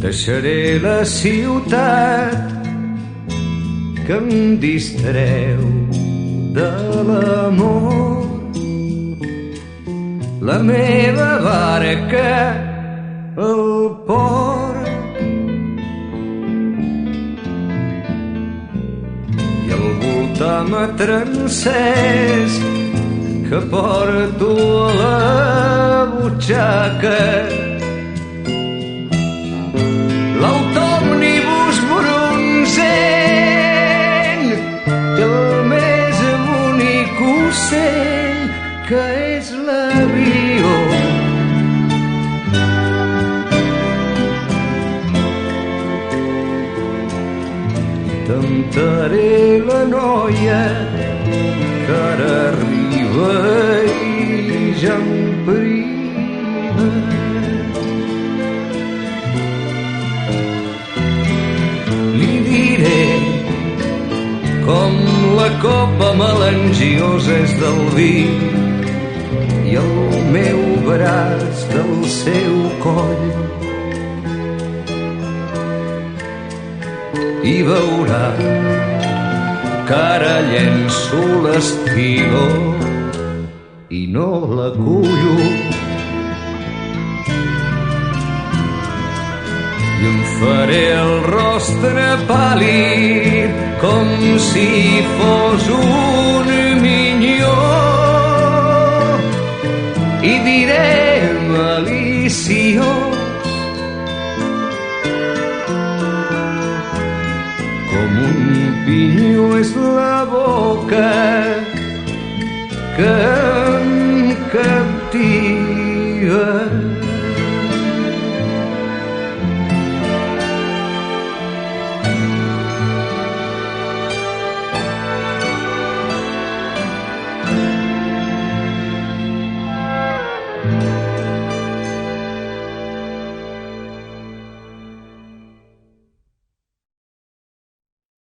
Deixaré la ciutat que em distreu de l'amor, la meva barca al port i el voltàmetre encès que porto a la butxaca. L'autòmnibus bronzent i el més bonic ocell que és l'avió. Temptaré la noia que ara arriba i ja em prima. Li diré com la copa melangiosa és del vi i el meu braç del seu coll, i veurà que ara llenço l'estiló i no la cullo, i em faré el rostre pàl·lid com si fos un minyó i diré maliciós com un pinyó és la boca que em captiva.